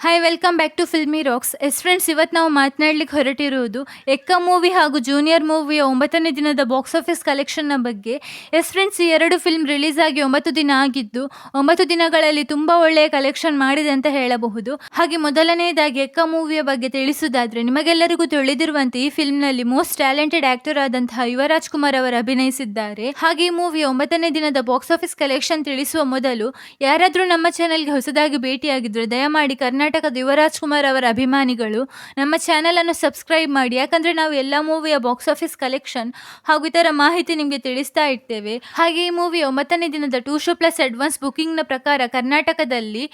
Hi welcome back to Filmy Rocks. Friends, ಇವತ್ತು ನಾವು ಮಾತನಾಡ್ಲಿಕ್ಕೆ ಹೊರಟಿರುವುದು ಎಕ್ಕ ಮೂವಿ ಹಾಗೂ ಜೂನಿಯರ್ ಮೂವಿಯ 9ನೇ ದಿನದ ಬಾಕ್ಸ್ ಆಫೀಸ್ ಕಲೆಕ್ಷನ್ನ ಬಗ್ಗೆ. ಫ್ರೆಂಡ್ಸ್, ಈ ಎರಡು ಫಿಲ್ಮ್ ರಿಲೀಸ್ ಆಗಿ 9 ದಿನ ಆಗಿದ್ದು 9 ದಿನಗಳಲ್ಲಿ ತುಂಬ ಒಳ್ಳೆಯ ಕಲೆಕ್ಷನ್ ಮಾಡಿದೆ ಅಂತ ಹೇಳಬಹುದು. ಹಾಗೆ ಮೊದಲನೆಯದಾಗಿ ಎಕ್ಕ ಮೂವಿಯ ಬಗ್ಗೆ ತಿಳಿಸುವುದಾದ್ರೆ, ನಿಮಗೆಲ್ಲರಿಗೂ ತಿಳಿದಿರುವಂತೆ ಈ ಫಿಲ್ಮ್ನಲ್ಲಿ ಮೋಸ್ಟ್ ಟ್ಯಾಲೆಂಟೆಡ್ ಆಕ್ಟರ್ ಆದಂತಹ ಯುವರಾಜ್ ಕುಮಾರ್ ಅವರು ಅಭಿನಯಿಸಿದ್ದಾರೆ. ಹಾಗೆ ಈ ಮೂವಿಯ 9ನೇ ದಿನದ ಬಾಕ್ಸ್ ಆಫೀಸ್ ಕಲೆಕ್ಷನ್ ತಿಳಿಸುವ ಮೊದಲು ಯಾರಾದರೂ ನಮ್ಮ ಚಾನೆಲ್ಗೆ ಹೊಸದಾಗಿ ಭೇಟಿಯಾಗಿದ್ರೆ ದಯಮಾಡಿ ಕರ್ನಾಟಕದ ಯುವರಾಜ್ ಕುಮಾರ್ ಅವರ ಅಭಿಮಾನಿಗಳು ನಮ್ಮ ಚಾನೆಲ್ ಅನ್ನು ಸಬ್ಸ್ಕ್ರೈಬ್ ಮಾಡಿ. ಯಾಕಂದ್ರೆ ನಾವು ಎಲ್ಲ ಮೂವಿಯ ಬಾಕ್ಸ್ ಆಫೀಸ್ ಕಲೆಕ್ಷನ್ ಹಾಗೂ ಇತರ ಮಾಹಿತಿ ನಿಮಗೆ ತಿಳಿಸ್ತಾ ಇರ್ತೇವೆ. ಹಾಗೆ ಈ ಮೂವಿಯ 9ನೇ ದಿನದ 2 ಶೋ ಪ್ಲಸ್ ಅಡ್ವಾನ್ಸ್ ಬುಕಿಂಗ್ ನ ಪ್ರಕಾರ ಕರ್ನಾಟಕದಲ್ಲಿ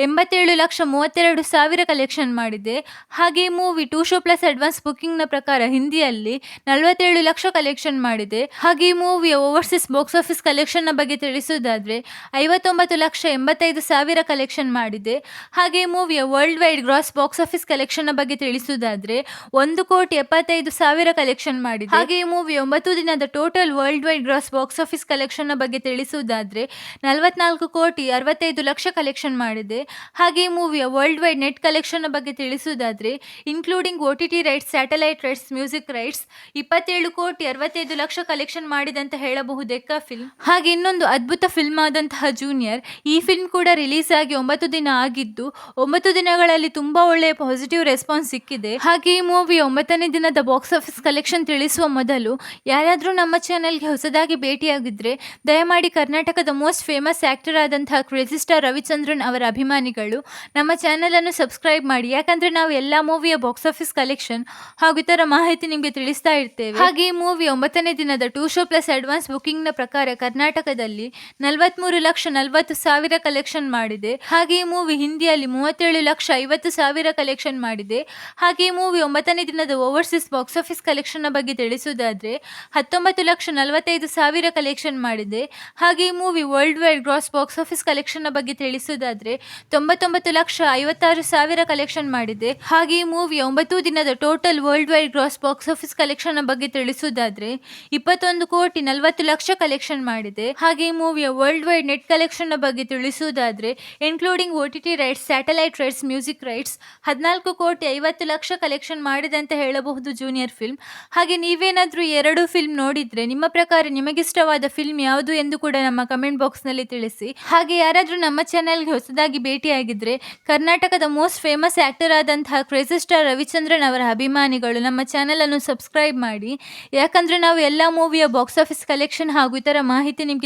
87,32,000 ಕಲೆಕ್ಷನ್ ಮಾಡಿದೆ. ಹಾಗೆ ಈ movie 2 show plus advance booking ನ ಪ್ರಕಾರ ಹಿಂದಿಯಲ್ಲಿ 47 ಲಕ್ಷ ಕಲೆಕ್ಷನ್ ಮಾಡಿದೆ. ಹಾಗೆ ಈ ಮೂವಿಯ ಓವರ್ಸೀಸ್ ಬಾಕ್ಸ್ ಆಫೀಸ್ ಕಲೆಕ್ಷನ್ ನ ಬಗ್ಗೆ ತಿಳಿಸುವುದಾದ್ರೆ 59,85,000 ಕಲೆಕ್ಷನ್ ಮಾಡಿದೆ. ಹಾಗೆ ಈ ಮೂವಿಯ worldwide gross box office collection ಬಗ್ಗೆ ತಿಳಿಸುವುದಾದ್ರೆ 1,75,00,000 ಕಲೆಕ್ಷನ್ ಮಾಡಿದೆ. ಹಾಗೆ ಈ ಮೂವಿ 9 ದಿನದ total worldwide gross box office collection ಬಗ್ಗೆ ತಿಳಿಸುವುದಾದ್ರೆ 44,65,00,000 ಕಲೆಕ್ಷನ್ ಮಾಡಿದೆ. ಹಾಗೆ ಈ ಮೂವಿಯ ವರ್ಲ್ಡ್ ವೈಡ್ ನೆಟ್ ಕಲೆಕ್ಷನ್ ಬಗ್ಗೆ ತಿಳಿಸುವುದಾದ್ರೆ including OTT rights, satellite rights, music rights 27,65,00,000 collection ಮಾಡಿದೆ ಅಂತ ಹೇಳಬಹುದು ಎಕ್ಕ ಫಿಲ್ಮ್. ಹಾಗೆ ಇನ್ನೊಂದು ಅದ್ಭುತ ಫಿಲ್ಮ್ ಆದಂತಹ ಜೂನಿಯರ್, ಈ ಫಿಲ್ಮ್ ಕೂಡ ರಿಲೀಸ್ ಆಗಿ 9 ದಿನ ಆಗಿದ್ದು 9 ದಿನಗಳಲ್ಲಿ ತುಂಬಾ ಒಳ್ಳೆಯ ಪಾಸಿಟಿವ್ ರೆಸ್ಪಾನ್ಸ್ ಸಿಕ್ಕಿದೆ. ಹಾಗೆ ಈ ಮೂವಿಯ 9ನೇ ದಿನದ ಬಾಕ್ಸ್ ಆಫೀಸ್ ಕಲೆಕ್ಷನ್ ತಿಳಿಸುವ ಮೊದಲು ಯಾರಾದರೂ ನಮ್ಮ ಚಾನೆಲ್ಗೆ ಹೊಸದಾಗಿ ಭೇಟಿಯಾಗಿದ್ರೆ ದಯಮಾಡಿ ಕರ್ನಾಟಕದ ಮೋಸ್ಟ್ ಫೇಮಸ್ ಆಕ್ಟರ್ ಆದಂತಹ ಕ್ರೇಜಿ ಸ್ಟಾರ್ ರವಿಚಂದ್ರನ್ ಅವರ ಅಭಿಮಾನಿಗಳು ನಮ್ಮ ಚಾನೆಲ್ ಅನ್ನು ಸಬ್ಸ್ಕ್ರೈಬ್ ಮಾಡಿ. ಯಾಕಂದ್ರೆ ನಾವು ಎಲ್ಲಾ ಮೂವಿಯ ಬಾಕ್ಸ್ ಆಫೀಸ್ ಕಲೆಕ್ಷನ್ ಹಾಗೂ ಇತರ ಮಾಹಿತಿ ನಿಮಗೆ ತಿಳಿಸ್ತಾ ಇರ್ತೇವೆ. ಹಾಗೆ ಈ ಮೂವಿ 9ನೇ ದಿನದ 2 ಶೋ ಪ್ಲಸ್ ಅಡ್ವಾನ್ಸ್ ಬುಕಿಂಗ್ ನ ಪ್ರಕಾರ ಕರ್ನಾಟಕದಲ್ಲಿ 43,40,000 ಕಲೆಕ್ಷನ್ ಮಾಡಿದೆ. ಹಾಗೆ ಈ ಮೂವಿ ಹಿಂದಿಯಲ್ಲಿ 37,50,000 ಕಲೆಕ್ಷನ್ ಮಾಡಿದೆ. ಹಾಗೆ ಈ ಮೂವಿ 9ನೇ ದಿನದ ಓವರ್ಸೀಸ್ ಬಾಕ್ಸ್ ಆಫೀಸ್ ಕಲೆಕ್ಷನ್ ಬಗ್ಗೆ ತಿಳಿಸುವುದಾದ್ರೆ 19,45,000 ಕಲೆಕ್ಷನ್ ಮಾಡಿದೆ. ಹಾಗೆ ಈ movie worldwide gross box office collection ಬಗ್ಗೆ ತಿಳಿಸುವುದಾದ್ರೆ 99,56,000 ಕಲೆಕ್ಷನ್ ಮಾಡಿದೆ. ಹಾಗೆ ಈ ಮೂವಿ 9 ದಿನದ total worldwide gross box office collection ಬಗ್ಗೆ ತಿಳಿಸುವುದಾದ್ರೆ 21,40,00,000 ಕಲೆಕ್ಷನ್ ಮಾಡಿದೆ. ಹಾಗೆ ಈ ಮೂವಿಯ ವರ್ಲ್ಡ್ ವೈಡ್ ನೆಟ್ ಕಲೆಕ್ಷನ್ ಬಗ್ಗೆ ತಿಳಿಸುವುದಾದ್ರೆ including OTT rights, satellite rights, music rights 14,50,00,000 collection ಮಾಡಿದೆ ಅಂತ ಹೇಳಬಹುದು ಜೂನಿಯರ್ ಫಿಲ್ಮ್. ಹಾಗೆ ನೀವೇನಾದ್ರೂ ಎರಡು ಫಿಲ್ಮ್ ನೋಡಿದ್ರೆ ನಿಮ್ಮ ಪ್ರಕಾರ ನಿಮಗಿಷ್ಟವಾದ ಫಿಲ್ಮ್ ಯಾವುದು ಎಂದು ಕೂಡ ನಮ್ಮ ಕಮೆಂಟ್ ಬಾಕ್ಸ್ ನಲ್ಲಿ ತಿಳಿಸಿ. ಹಾಗೆ ಯಾರಾದ್ರೂ ನಮ್ಮ ಚಾನೆಲ್ಗೆ ಹೊಸದಾಗಿ ಭೇಟಿಯಾಗಿದ್ರೆ ಕರ್ನಾಟಕದ ಮೋಸ್ಟ್ ಫೇಮಸ್ ಆಕ್ಟರ್ ಆದಂತಹ ಕ್ರೇಜಿ ಸ್ಟಾರ್ ರವಿಚಂದ್ರನ್ ಅವರ ಅಭಿಮಾನಿಗಳು ನಮ್ಮ ಚಾನೆಲ್ ಅನ್ನು ಸಬ್ಸ್ಕ್ರೈಬ್ ಮಾಡಿ. ಯಾಕಂದ್ರೆ ನಾವು ಎಲ್ಲಾ ಮೂವಿಯ ಬಾಕ್ಸ್ ಆಫೀಸ್ ಕಲೆಕ್ಷನ್ ಹಾಗೂ ಇತರ ಮಾಹಿತಿ ನಿಮ್ಗೆ